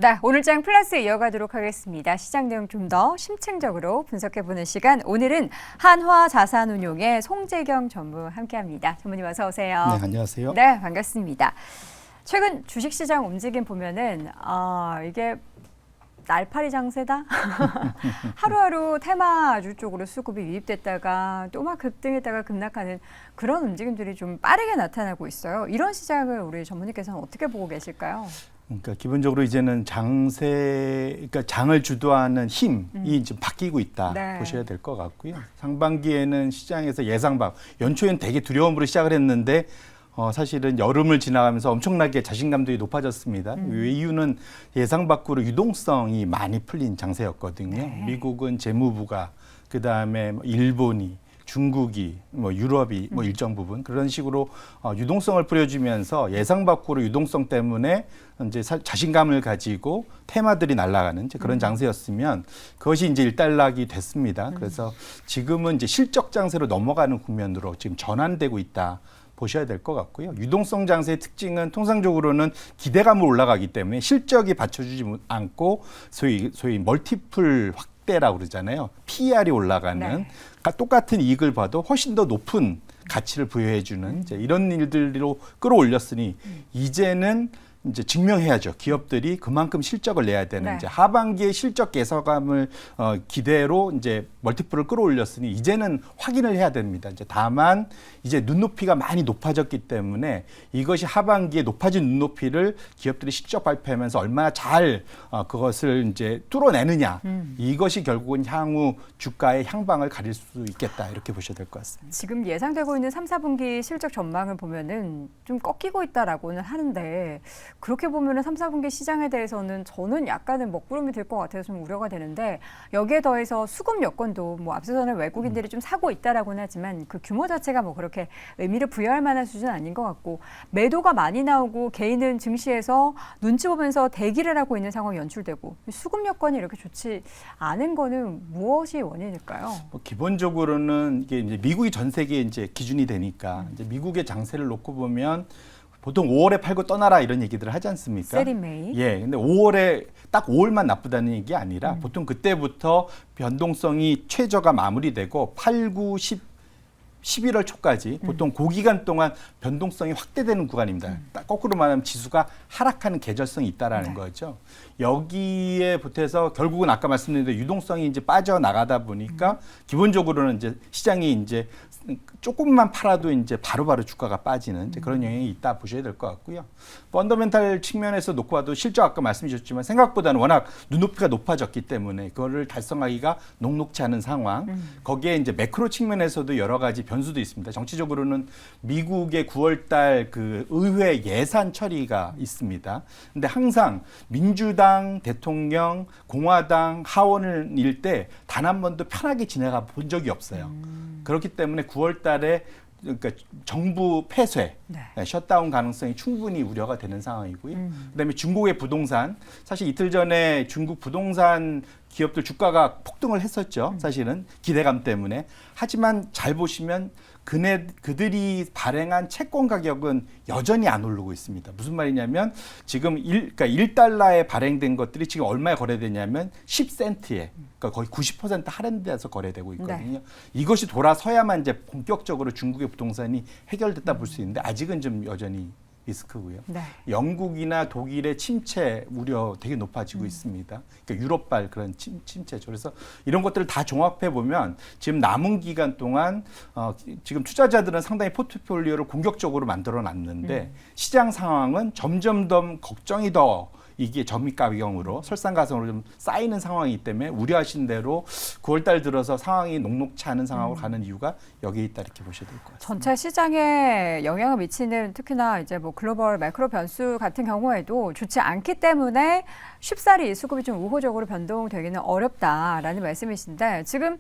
네, 오늘 장 플러스 이어가도록 하겠습니다. 시장 내용 좀 더 심층적으로 분석해보는 시간. 오늘은 한화자산운용의 송재경 전무 함께합니다. 전무님 어서 오세요. 네, 안녕하세요. 네, 반갑습니다. 최근 주식시장 움직임 보면은 이게 날파리 장세다? 하루하루 테마주 쪽으로 수급이 유입됐다가 또 막 급등했다가 급락하는 그런 움직임들이 좀 빠르게 나타나고 있어요. 이런 시장을 우리 전무님께서는 어떻게 보고 계실까요? 그러니까 기본적으로 이제는 그러니까 장을 주도하는 힘이 좀 바뀌고 있다 네. 보셔야 될 것 같고요. 상반기에는 시장에서 예상 연초엔 되게 두려움으로 시작을 했는데 사실은 여름을 지나가면서 엄청나게 자신감들이 높아졌습니다. 이유는 예상 밖으로 유동성이 많이 풀린 장세였거든요. 네. 미국은 재무부가, 그다음에 일본이, 중국이, 유럽이 일정 부분 그런 식으로 유동성을 뿌려주면서 예상 밖으로 유동성 때문에 이제 자신감을 가지고 테마들이 날아가는 이제 그런 장세였으면 그것이 이제 일단락이 됐습니다. 그래서 지금은 이제 실적 장세로 넘어가는 국면으로 지금 전환되고 있다. 보셔야 될 것 같고요. 유동성 장세의 특징은 통상적으로는 기대감으로 올라가기 때문에 실적이 받쳐주지 않고 소위 멀티플 확대라고 그러잖아요. PER이 올라가는 네. 똑같은 이익을 봐도 훨씬 더 높은 가치를 부여해주는 이제 이런 일들로 끌어올렸으니 이제는 이제 증명해야죠. 기업들이 그만큼 실적을 내야 되는 네. 이제 하반기의 실적 개선감을 기대로 이제 멀티플을 끌어올렸으니 이제는 확인을 해야 됩니다. 이제 다만 이제 눈높이가 많이 높아졌기 때문에 이것이 하반기에 높아진 눈높이를 기업들이 실적 발표하면서 얼마나 잘 그것을 이제 뚫어내느냐 이것이 결국은 향후 주가의 향방을 가릴 수 있겠다 이렇게 보셔야 될 것 같습니다. 지금 예상되고 있는 3, 4분기 실적 전망을 보면은 좀 꺾이고 있다라고는 하는데 그렇게 보면은 3, 4분기 시장에 대해서는 저는 약간은 먹구름이 될 것 같아서 좀 우려가 되는데 여기에 더해서 수급 여건도 뭐 앞서서는 외국인들이 좀 사고 있다라고는 하지만 그 규모 자체가 뭐 그렇게 의미를 부여할 만한 수준은 아닌 것 같고 매도가 많이 나오고 개인은 증시에서 눈치 보면서 대기를 하고 있는 상황이 연출되고 수급 여건이 이렇게 좋지 않은 거는 무엇이 원인일까요? 기본적으로는 이게 이제 미국이 전 세계에 이제 기준이 되니까 이제 미국의 장세를 놓고 보면 보통 5월에 팔고 떠나라 이런 얘기들을 하지 않습니까? 세리메이. 예, 근데 5월에 딱 5월만 나쁘다는 얘기 아니라 보통 그때부터 변동성이 최저가 마무리되고 8, 9, 10, 11월 초까지 보통 그 기간 동안 변동성이 확대되는 구간입니다. 딱 거꾸로 말하면 지수가 하락하는 계절성이 있다라는 거죠. 여기에 보태서 결국은 아까 말씀드린 대로 유동성이 이제 빠져나가다 보니까 기본적으로는 이제 시장이 이제 조금만 팔아도 이제 바로바로 주가가 빠지는 이제 그런 영향이 있다 보셔야 될 것 같고요. 펀더멘탈 측면에서 놓고 봐도 실적 아까 말씀해 주셨지만 생각보다는 워낙 눈높이가 높아졌기 때문에 그거를 달성하기가 녹록치 않은 상황. 거기에 이제 매크로 측면에서도 여러 가지 변수도 있습니다. 정치적으로는 미국의 9월 달 그 의회 예산 처리가 있습니다. 근데 항상 민주당 대통령, 공화당 하원일 때 단 한 번도 편하게 지나가 본 적이 없어요. 그렇기 때문에 9월 달에 그러니까 정부 폐쇄, 셧다운 가능성이 충분히 우려가 되는 상황이고요. 그다음에 중국의 부동산, 사실 이틀 전에 중국 부동산 기업들 주가가 폭등을 했었죠. 사실은 기대감 때문에. 하지만 잘 보시면 그들이 발행한 채권 가격은 여전히 안 오르고 있습니다. 무슨 말이냐면 지금 그러니까 1달러에 발행된 것들이 지금 얼마에 거래되냐면 10센트에 그러니까 거의 90% 할인돼서 거래되고 있거든요. 네. 이것이 돌아서야만 이제 본격적으로 중국의 부동산이 해결됐다 볼 수 있는데 아직은 좀 여전히 리스크고요. 네. 영국이나 독일의 침체 우려 되게 높아지고 있습니다. 그러니까 유럽발 그런 침체죠. 그래서 이런 것들을 다 종합해 보면 지금 남은 기간 동안 지금 투자자들은 상당히 포트폴리오를 공격적으로 만들어 놨는데 시장 상황은 점점 더 걱정이 더 이게 점입가경으로 설상가성으로 좀 쌓이는 상황이기 때문에 우려하신 대로 9월 달 들어서 상황이 녹록치 않은 상황으로 가는 이유가 여기에 있다 이렇게 보셔야 될 것 같습니다. 전체 시장에 영향을 미치는 특히나 이제 뭐 글로벌 매크로 변수 같은 경우에도 좋지 않기 때문에 쉽사리 수급이 좀 우호적으로 변동되기는 어렵다라는 말씀이신데 지금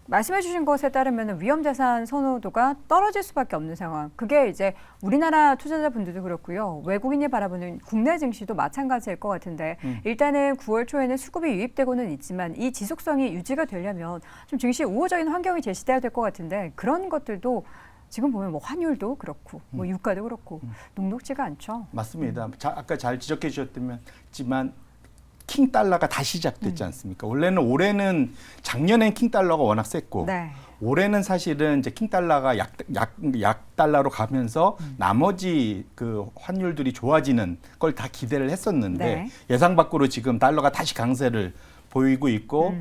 말씀해 주신 것에 따르면 위험자산 선호도가 떨어질 수밖에 없는 상황. 그게 이제 우리나라 투자자분들도 그렇고요. 외국인이 바라보는 국내 증시도 마찬가지일 것 같은데 일단은 9월 초에는 수급이 유입되고는 있지만 이 지속성이 유지가 되려면 좀 증시 우호적인 환경이 제시돼야 될 것 같은데 그런 것들도 지금 보면 뭐 환율도 그렇고 뭐 유가도 그렇고 녹록지가 않죠. 맞습니다. 아까 잘 지적해 주셨지만 킹 달러가 다시 시작됐지 않습니까? 원래는 올해는 작년엔 킹 달러가 워낙 셌고 네. 올해는 사실은 이제 킹 달러가 약 달러로 가면서 나머지 그 환율들이 좋아지는 걸 다 기대를 했었는데 네. 예상 밖으로 지금 달러가 다시 강세를 보이고 있고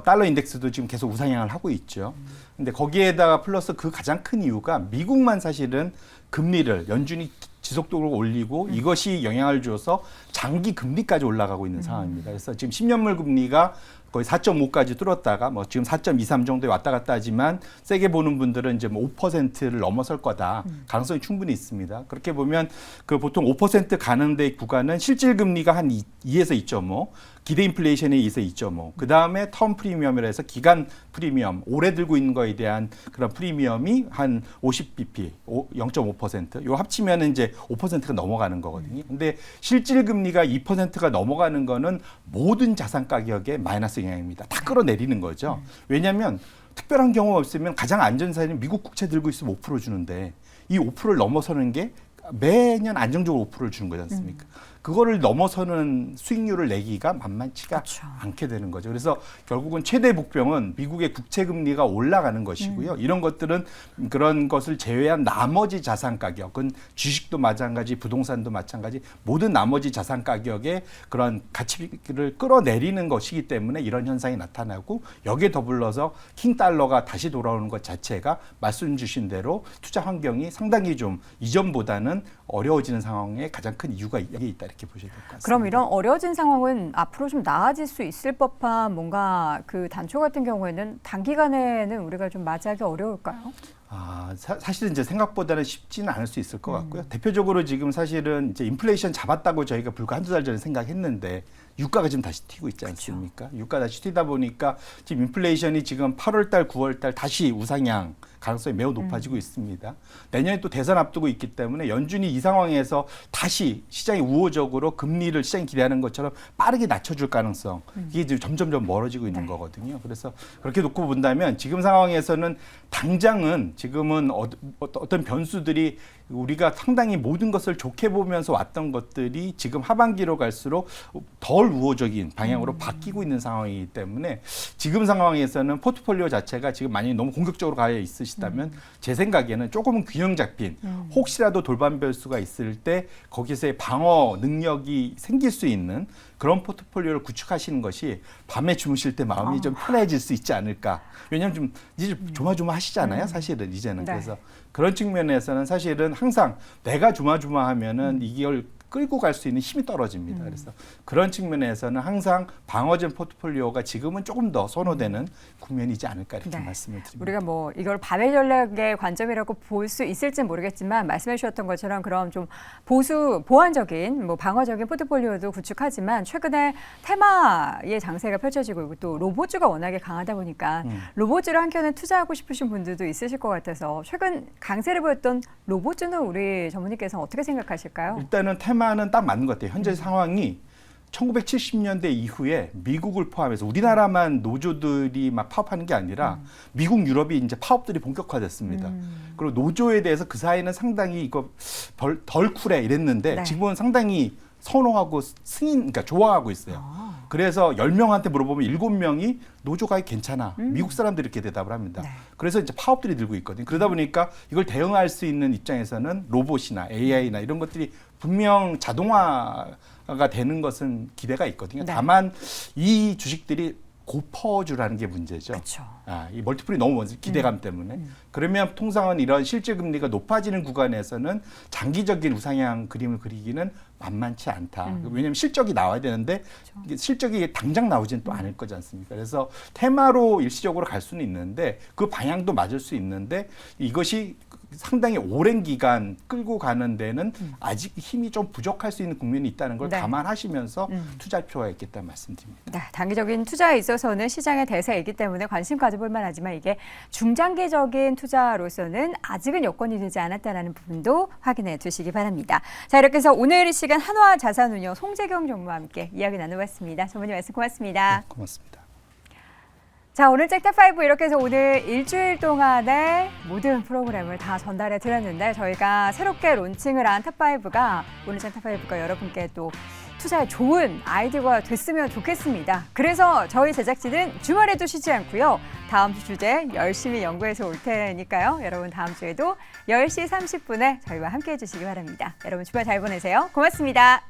달러 인덱스도 지금 계속 우상향을 하고 있죠. 근데 거기에다가 플러스 그 가장 큰 이유가 미국만 사실은 금리를 연준이 지속적으로 올리고 이것이 영향을 줘서 장기 금리까지 올라가고 있는 상황입니다. 그래서 지금 10년물 금리가 거의 4.5까지 뚫었다가 뭐 지금 4.23 정도에 왔다 갔다 하지만 세게 보는 분들은 이제 뭐 5%를 넘어설 거다. 가능성이 충분히 있습니다. 그렇게 보면 그 보통 5% 가는 데 구간은 실질 금리가 한 2에서 2.5, 기대 인플레이션에 2에서 2.5. 그다음에 텀 프리미엄이라 해서 기간 프리미엄, 오래 들고 있는 거에 대한 그런 프리미엄이 한 50bp, 0.5%. 요 합치면 이제 5%가 넘어가는 거거든요. 근데 실질 금리가 2%가 넘어가는 거는 모든 자산 가격에 마이너스 영향입니다. 다 끌어내리는 거죠. 왜냐하면 특별한 경우가 없으면 가장 안전사는 미국 국채 들고 있으면 5% 주는데 이 5%를 넘어서는 게 매년 안정적으로 5%를 주는 거지 않습니까? 그거를 넘어서는 수익률을 내기가 만만치가 그렇죠. 않게 되는 거죠. 그래서 결국은 최대 복병은 미국의 국채 금리가 올라가는 것이고요. 이런 것들은 그런 것을 제외한 나머지 자산 가격은 주식도 마찬가지, 부동산도 마찬가지, 모든 나머지 자산 가격의 그런 가치를 끌어내리는 것이기 때문에 이런 현상이 나타나고 여기에 더불어서 킹 달러가 다시 돌아오는 것 자체가 말씀 주신 대로 투자 환경이 상당히 좀 이전보다는 어려워지는 상황에 가장 큰 이유가 여기 있다 이렇게 보셔야 될 것 같습니다. 그럼 이런 어려워진 상황은 앞으로 좀 나아질 수 있을 법한 뭔가 그 단초 같은 경우에는 단기간에는 우리가 좀 맞이하기 어려울까요? 사실은 이제 생각보다는 쉽지는 않을 수 있을 것 같고요. 대표적으로 지금 사실은 이제 인플레이션 잡았다고 저희가 불과 한두 달 전에 생각했는데 유가가 지금 다시 튀고 있지 않습니까? 유가 다시 튀다 보니까 지금 인플레이션이 지금 8월 달, 9월 달 다시 우상향 가능성이 매우 높아지고 있습니다. 내년에 또 대선 앞두고 있기 때문에 연준이 이 상황에서 다시 시장이 우호적으로 금리를 시장이 기대하는 것처럼 빠르게 낮춰줄 가능성 이게 이제 점점점 멀어지고 있는 거거든요. 그래서 그렇게 놓고 본다면 지금 상황에서는 당장은 지금은 어떤 변수들이 우리가 상당히 모든 것을 좋게 보면서 왔던 것들이 지금 하반기로 갈수록 덜 우호적인 방향으로 바뀌고 있는 상황이기 때문에 지금 상황에서는 포트폴리오 자체가 지금 만약에 너무 공격적으로 가야 있으시다면 제 생각에는 조금은 균형 잡힌 혹시라도 돌발 변수가 있을 때 거기서의 방어 능력이 생길 수 있는 그런 포트폴리오를 구축하시는 것이 밤에 주무실 때 마음이 좀 편해질 수 있지 않을까. 왜냐하면 좀 이제 조마조마하시잖아요. 사실은 이제는. 네. 그래서 그런 측면에서는 사실은 항상 내가 조마조마하면은 이걸 끌고 갈 수 있는 힘이 떨어집니다. 그래서 그런 측면에서는 항상 방어전 포트폴리오가 지금은 조금 더 선호되는 국면이지 않을까 이렇게 네. 말씀을 드립니다. 우리가 뭐 이걸 바벨 전략의 관점이라고 볼 수 있을지 모르겠지만 말씀해 주셨던 것처럼 그런 좀 보완적인 뭐 방어적인 포트폴리오도 구축하지만 최근에 테마의 장세가 펼쳐지고 있고 또 로봇주가 워낙에 강하다 보니까 로봇주를 한켠에 투자하고 싶으신 분들도 있으실 것 같아서 최근 강세를 보였던 로봇주는 우리 전문님께서는 어떻게 생각하실까요? 일단은 테마는 딱 맞는 것 같아요. 현재 상황이 1970년대 이후에 미국을 포함해서 우리나라만 노조들이 막 파업하는 게 아니라 미국, 유럽이 이제 파업들이 본격화됐습니다. 그리고 노조에 대해서 그 사이는 상당히 이거 덜 쿨해 이랬는데 네. 지금은 상당히 선호하고 그러니까 좋아하고 있어요. 그래서 10명한테 물어보면 7명이 노조 가입 괜찮아. 미국 사람들이 이렇게 대답을 합니다. 네. 그래서 이제 파업들이 늘고 있거든요. 그러다 보니까 이걸 대응할 수 있는 입장에서는 로봇이나 AI나 이런 것들이 분명 자동화가 되는 것은 기대가 있거든요. 네. 다만 이 주식들이 고퍼주라는 게 문제죠. 그렇죠. 이 멀티플이 너무 먼저 기대감 때문에. 그러면 통상은 이런 실질 금리가 높아지는 구간에서는 장기적인 우상향 그림을 그리기는 만만치 않다. 왜냐하면 실적이 나와야 되는데 이게 실적이 당장 나오지는 또 않을 거지 않습니까? 그래서 테마로 일시적으로 갈 수는 있는데 그 방향도 맞을 수 있는데 이것이 상당히 오랜 기간 끌고 가는 데는 아직 힘이 좀 부족할 수 있는 국면이 있다는 걸 네. 감안하시면서 투자할 필요가 있겠다는 말씀드립니다. 네, 단기적인 투자에 있어서는 시장의 대세이기 때문에 관심 가져볼 만하지만 이게 중장기적인 투자로서는 아직은 여건이 되지 않았다는 부분도 확인해 두시기 바랍니다. 자, 이렇게 해서 오늘 이 시간 한화자산운용 송재경 전무와 함께 이야기 나눠봤습니다. 전무님 말씀 고맙습니다. 네, 고맙습니다. 자, 오늘 잭탑5 이렇게 해서 오늘 일주일 동안의 모든 프로그램을 다 전달해 드렸는데 저희가 새롭게 론칭을 한 탑5가 오늘 잭탑5가 여러분께 또 투자에 좋은 아이디어가 됐으면 좋겠습니다. 그래서 저희 제작진은 주말에도 쉬지 않고요. 다음 주 주제 열심히 연구해서 올 테니까요. 여러분 다음 주에도 10시 30분에 저희와 함께해 주시기 바랍니다. 여러분 주말 잘 보내세요. 고맙습니다.